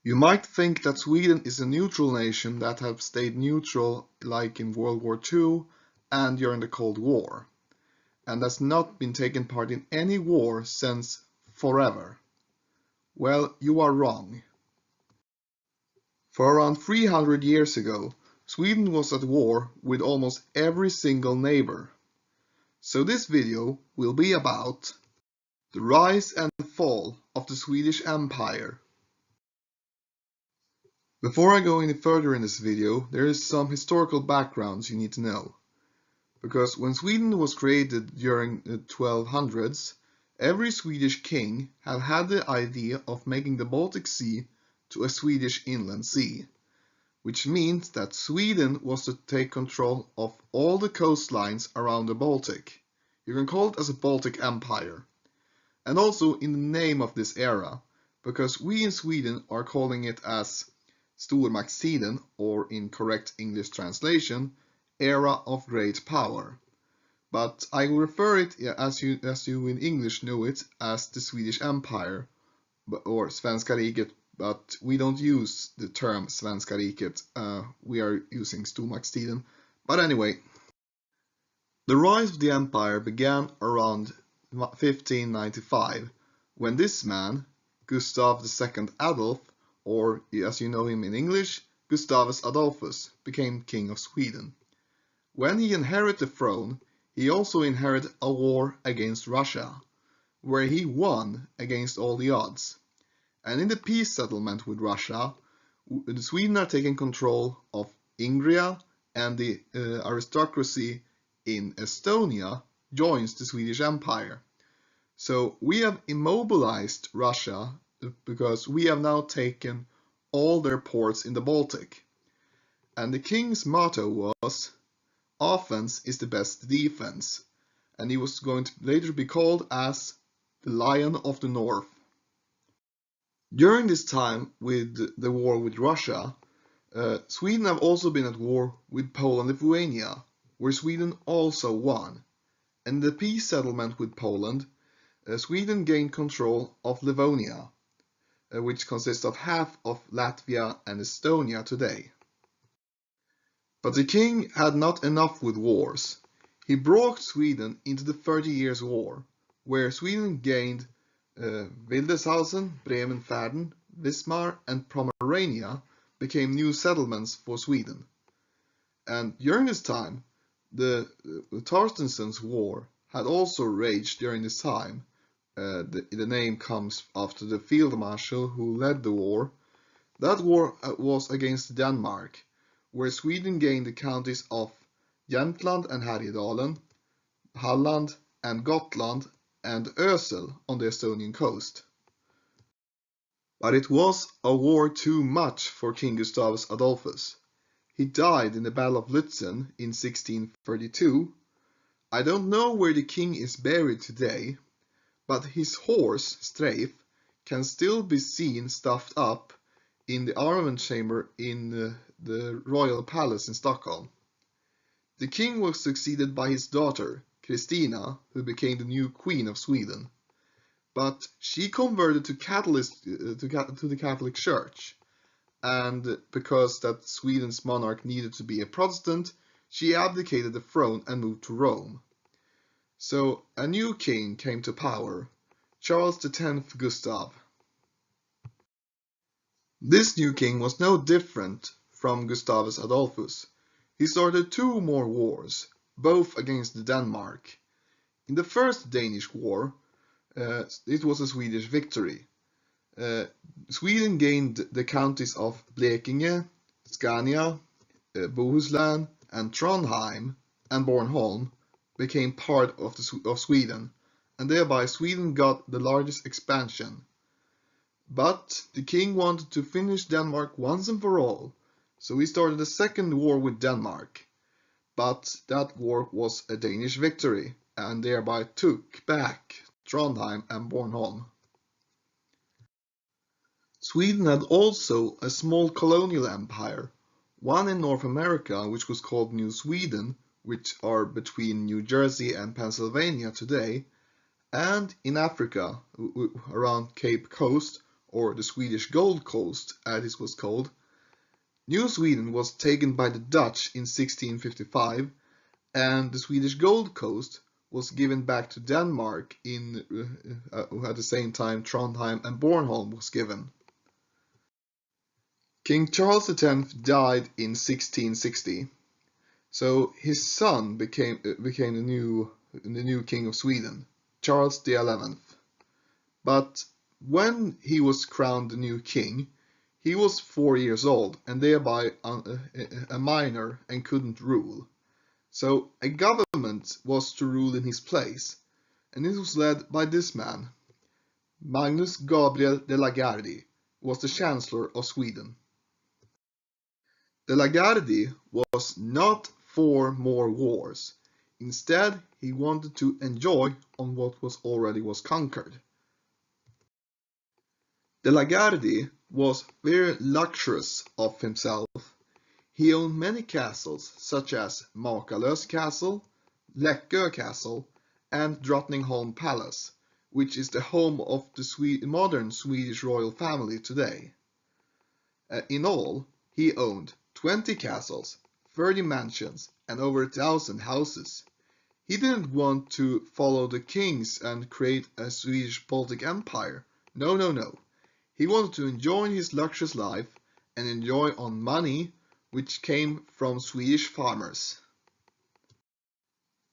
You might think that Sweden is a neutral nation that have stayed neutral like in World War II and during the Cold War, and has not been taken part in any war since forever. Well, you are wrong. For around 300 years ago, Sweden was at war with almost every single neighbor. So this video will be about the rise and fall of the Swedish Empire. Before I go any further in this video, there is some historical backgrounds you need to know. Because when Sweden was created during the 1200s, every Swedish king had the idea of making the Baltic Sea to a Swedish inland sea, which means that Sweden was to take control of all the coastlines around the Baltic. You can call it as a Baltic Empire. And also in the name of this era, because we in Sweden are calling it as Stormaktstiden, or in correct English translation, Era of Great Power. But I will refer it as you in English know it as the Swedish Empire, or Svenska riket, but we don't use the term Svenska riket, we are using Stormaktstiden. But anyway, the rise of the empire began around 1595, when this man, Gustavus II Adolf, or as you know him in English, Gustavus Adolphus, became king of Sweden. When he inherited the throne, he also inherited a war against Russia, where he won against all the odds. And in the peace settlement with Russia, Sweden are taking control of Ingria, and the aristocracy in Estonia joins the Swedish Empire. So we have immobilized Russia because we have now taken all their ports in the Baltic. And the king's motto was, "Offense is the best defense," and he was going to later be called as the Lion of the North. During this time with the war with Russia, Sweden have also been at war with Poland and Lithuania, where Sweden also won. In the peace settlement with Poland, Sweden gained control of Livonia, which consists of half of Latvia and Estonia today. But the king had not enough with wars. He brought Sweden into the 30 Years' War, where Sweden gained Wildeshausen, Bremenfärden, Wismar, and Pomerania became new settlements for Sweden. And during this time, the Torstensson's War had also raged during this time. The name comes after the field marshal who led the war. That war was against Denmark, where Sweden gained the counties of Jämtland and Härjedalen, Halland and Gotland, and Ösel on the Estonian coast. But it was a war too much for King Gustavus Adolphus. He died in the Battle of Lützen in 1632. I don't know where the king is buried today, but his horse, Streif, can still be seen stuffed up in the armament chamber in the royal palace in Stockholm. The king was succeeded by his daughter, Christina, who became the new queen of Sweden. But she converted to the Catholic Church, and because that Sweden's monarch needed to be a Protestant, she abdicated the throne and moved to Rome. So a new king came to power, Charles X Gustav. This new king was no different from Gustavus Adolphus. He started two more wars, both against Denmark. In the first Danish war, it was a Swedish victory. Sweden gained the counties of Blekinge, Scania, Bohuslän, and Trondheim, and Bornholm became part of Sweden, and thereby Sweden got the largest expansion. But the king wanted to finish Denmark once and for all, so he started a second war with Denmark. But that war was a Danish victory, and thereby took back Trondheim and Bornholm. Sweden had also a small colonial empire, one in North America which was called New Sweden, which are between New Jersey and Pennsylvania today, and in Africa around Cape Coast, or the Swedish Gold Coast as it was called, New Sweden was taken by the Dutch in 1655, and the Swedish Gold Coast was given back to Denmark at the same time Trondheim and Bornholm was given. King Charles X died in 1660, so his son became the new king of Sweden, Charles XI. But when he was crowned the new king, he was 4 years old and thereby a minor and couldn't rule. So a government was to rule in his place, and it was led by this man. Magnus Gabriel de la Gardie was the Chancellor of Sweden. De la Gardie was not for more wars. Instead, he wanted to enjoy on what was already conquered. De la Gardie was very luxurious of himself. He owned many castles, such as Makalös Castle, Läckö Castle, and Drottningholm Palace, which is the home of the modern Swedish royal family today. In all, he owned 20 castles, 30 mansions, and over 1,000 houses. He didn't want to follow the kings and create a Swedish Baltic empire. No, no, no. He wanted to enjoy his luxurious life and enjoy on money which came from Swedish farmers.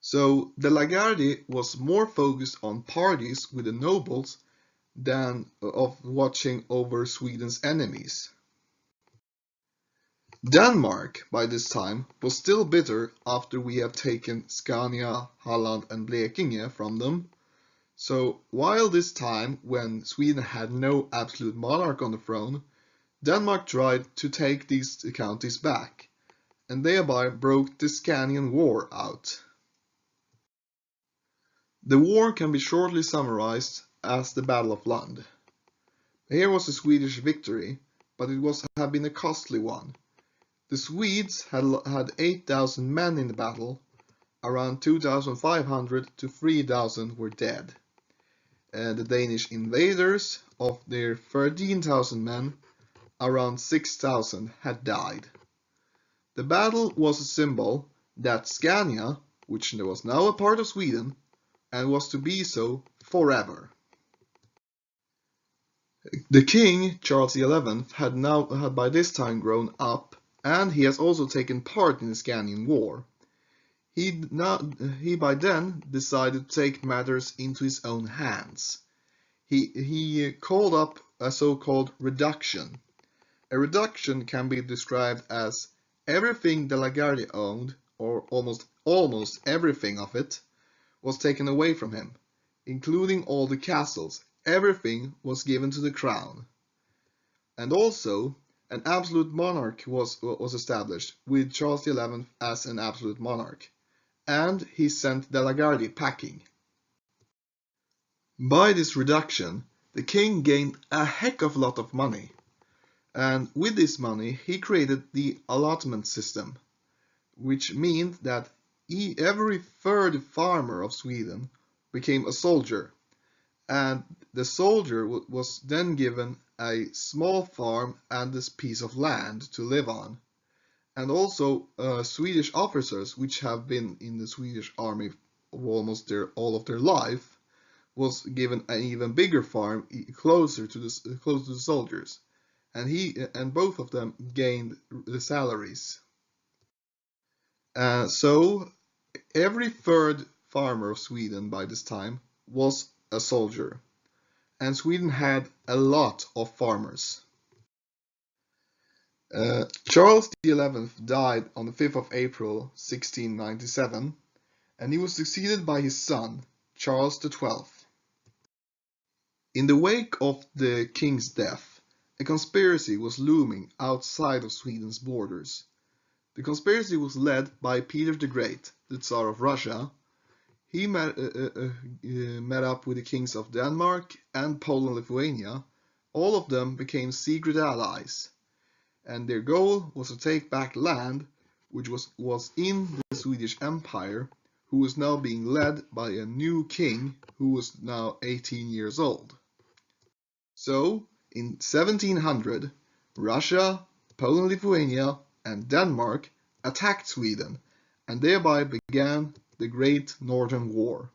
So de la Gardie was more focused on parties with the nobles than of watching over Sweden's enemies. Denmark, by this time, was still bitter after we had taken Scania, Halland and Blekinge from them. So while this time, when Sweden had no absolute monarch on the throne, Denmark tried to take these counties back, and thereby broke the Scanian War out. The war can be shortly summarized as the Battle of Lund. Here was a Swedish victory, but it had been a costly one. The Swedes had 8,000 men in the battle, around 2,500 to 3,000 were dead. The Danish invaders, of their 13,000 men, around 6,000 had died. The battle was a symbol that Scania, which was now a part of Sweden, and was to be so forever. The king, Charles XI, had by this time grown up, and he has also taken part in the Scanian War. He by then decided to take matters into his own hands. He called up a so-called reduction. A reduction can be described as everything de la Gardie owned, or almost everything of it, was taken away from him, including all the castles. Everything was given to the crown. And also, an absolute monarch was established, with Charles XI as an absolute monarch, and he sent de la Gardie packing. By this reduction, the king gained a heck of a lot of money, and with this money he created the allotment system, which means that every third farmer of Sweden became a soldier, and the soldier was then given a small farm and this piece of land to live on. And also Swedish officers, which have been in the Swedish army almost all of their life, was given an even bigger farm closer to the soldiers, and both of them gained the salaries. So every third farmer of Sweden by this time was a soldier, and Sweden had a lot of farmers. Charles XI died on the 5th of April 1697, and he was succeeded by his son, Charles XII. In the wake of the king's death, a conspiracy was looming outside of Sweden's borders. The conspiracy was led by Peter the Great, the Tsar of Russia. He met up with the kings of Denmark and Poland and Lithuania. All of them became secret allies, and their goal was to take back land which was in the Swedish Empire, who was now being led by a new king who was now 18 years old. So In 1700, Russia, Poland, Lithuania, and Denmark attacked Sweden and thereby began the Great Northern War.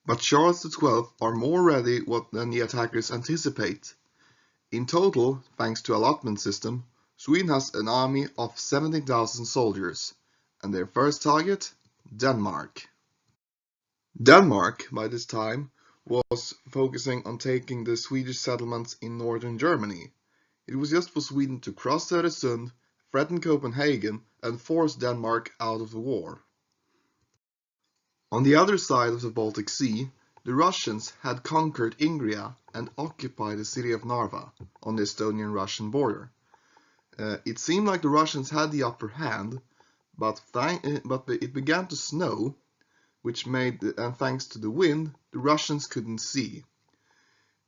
But Charles XII are more ready than the attackers anticipate. In total, thanks to allotment system, Sweden has an army of 17,000 soldiers, and their first target, Denmark. Denmark, by this time, was focusing on taking the Swedish settlements in northern Germany. It was just for Sweden to cross Öresund, threaten Copenhagen, and force Denmark out of the war. On the other side of the Baltic Sea, the Russians had conquered Ingria and occupied the city of Narva on the Estonian-Russian border. It seemed like the Russians had the upper hand, but it began to snow, which made, and thanks to the wind, the Russians couldn't see.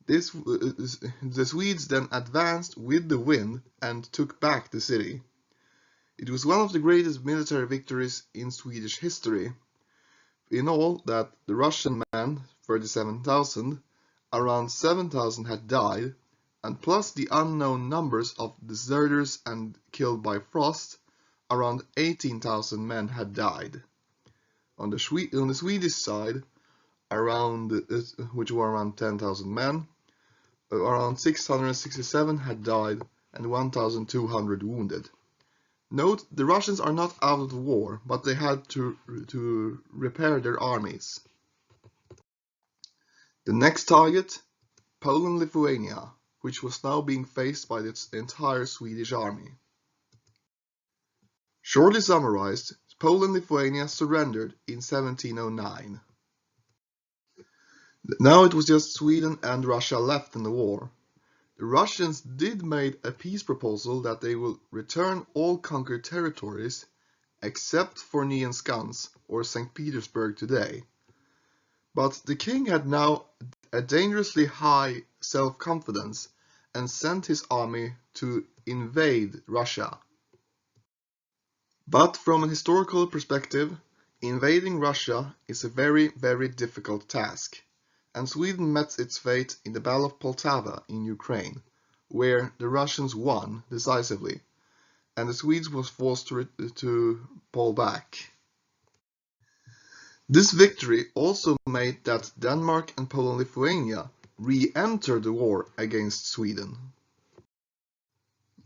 The Swedes then advanced with the wind and took back the city. It was one of the greatest military victories in Swedish history. In all, that the Russian men, 37,000, around 7,000 had died, and plus the unknown numbers of deserters and killed by frost, around 18,000 men had died. On the Swedish side, which were around 10,000 men, around 667 had died and 1,200 wounded. Note, the Russians are not out of the war, but they had to repair their armies. The next target, Poland-Lithuania, which was now being faced by its entire Swedish army. Shortly summarized, Poland-Lithuania surrendered in 1709. Now it was just Sweden and Russia left in the war. The Russians did make a peace proposal that they will return all conquered territories except for Nyenskans or St. Petersburg today. But the king had now a dangerously high self-confidence and sent his army to invade Russia. But from an historical perspective, invading Russia is a very, very difficult task. And Sweden met its fate in the Battle of Poltava in Ukraine, where the Russians won decisively, and the Swedes was forced to pull back. This victory also made that Denmark and Poland-Lithuania re-entered the war against Sweden.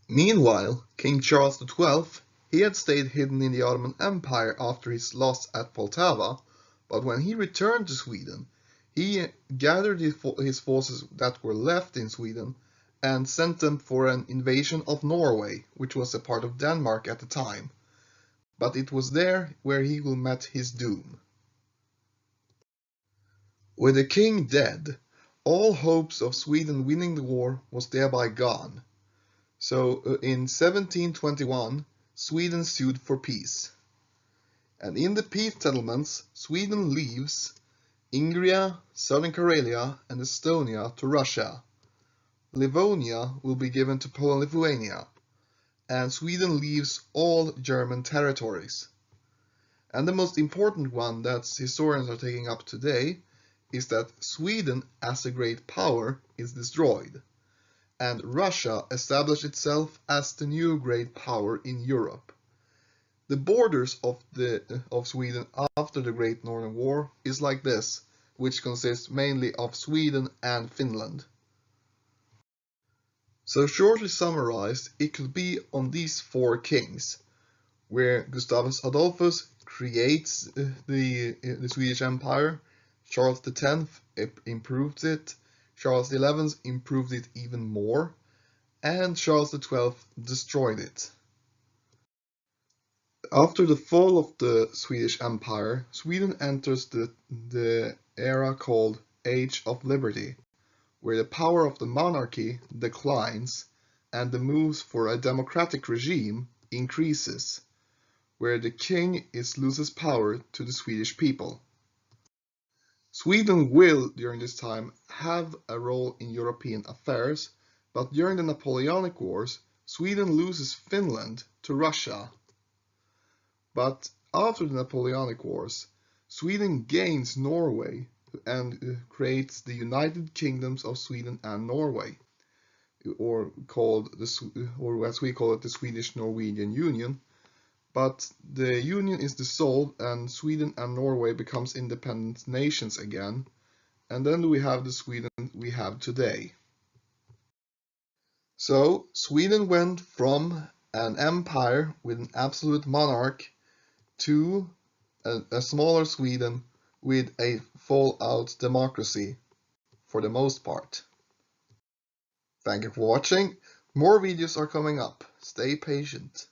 Meanwhile, King Charles XII, he had stayed hidden in the Ottoman Empire after his loss at Poltava, but when he returned to Sweden, he gathered his forces that were left in Sweden and sent them for an invasion of Norway, which was a part of Denmark at the time. But it was there where he met his doom. With the king dead, all hopes of Sweden winning the war was thereby gone. So in 1721, Sweden sued for peace. And in the peace settlements, Sweden leaves Ingria, Southern Karelia, and Estonia to Russia. Livonia will be given to Poland-Lithuania, and Sweden leaves all German territories. And the most important one that historians are taking up today is that Sweden as a great power is destroyed, and Russia established itself as the new great power in Europe. The borders of Sweden after the Great Northern War is like this, which consists mainly of Sweden and Finland. So shortly summarized, it could be on these four kings, where Gustavus Adolphus creates the Swedish Empire, Charles X improves it, Charles XI improved it even more, and Charles XII destroyed it. After the fall of the Swedish Empire, Sweden enters the era called Age of Liberty, where the power of the monarchy declines and the moves for a democratic regime increases, where the king loses power to the Swedish people. Sweden will, during this time, have a role in European affairs, but during the Napoleonic Wars, Sweden loses Finland to Russia. But after the Napoleonic Wars, Sweden gains Norway and creates the United Kingdoms of Sweden and Norway, or as we call it, the Swedish-Norwegian Union. But the union is dissolved and Sweden and Norway becomes independent nations again, and then we have the Sweden we have today. So Sweden went from an empire with an absolute monarch to a smaller Sweden with a full-out democracy for the most part. Thank you for watching. More videos are coming up. Stay patient.